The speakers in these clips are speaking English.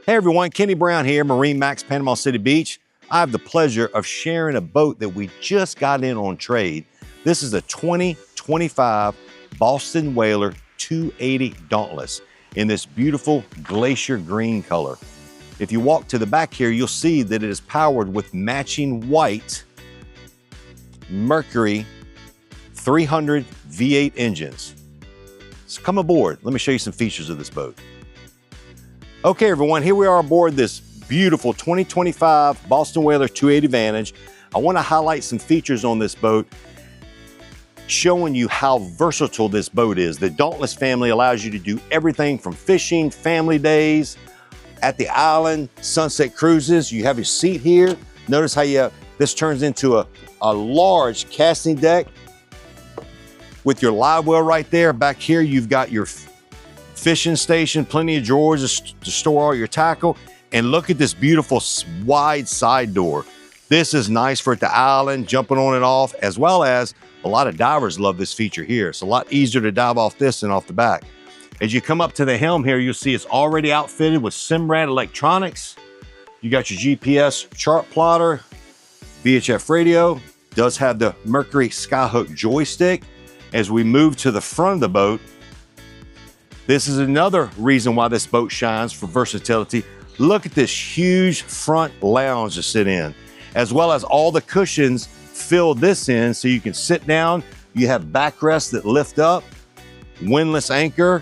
Hey everyone, Kenny Brown here, MarineMax Panama City Beach. I have the pleasure of sharing a boat that we just got in on trade. This is a 2025 Boston Whaler 280 Dauntless in this beautiful glacier green color. If you walk to the back here, you'll see that it is powered with matching white Mercury 300 V8 engines. So come aboard, let me show you some features of this boat. Okay everyone, here we are aboard this beautiful 2025 Boston Whaler 280 Vantage. I want to highlight some features on this boat, showing you how versatile this boat is. The Dauntless family allows you to do everything from fishing, family days, at the island, sunset cruises. You have your seat here. Notice how this turns into a large casting deck with your live well right there. Back here, you've got your fishing station, plenty of drawers to store all your tackle. And look at this beautiful wide side door. This is nice for at the island, jumping on and off, as well as a lot of divers love this feature here. It's a lot easier to dive off this than off the back. As you come up to the helm here, you'll see it's already outfitted with Simrad electronics. You got your GPS chart plotter, VHF radio, does have the Mercury Skyhook joystick. As we move to the front of the boat, this is another reason why this boat shines for versatility. Look at this huge front lounge to sit in, as well as all the cushions fill this in so you can sit down. You have backrests that lift up, windlass anchor.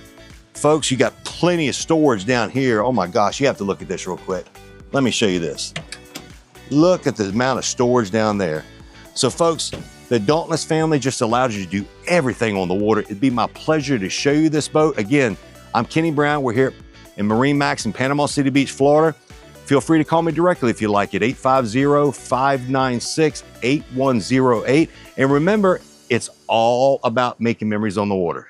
Folks, you got plenty of storage down here. Oh my gosh, you have to look at this real quick. Let me show you this. Look at the amount of storage down there. So folks, the Dauntless family just allows you to do everything on the water. It'd be my pleasure to show you this boat. Again, I'm Kenny Brown. We're here in MarineMax in Panama City Beach, Florida. Feel free to call me directly if you like it, 850-596-8108. And remember, it's all about making memories on the water.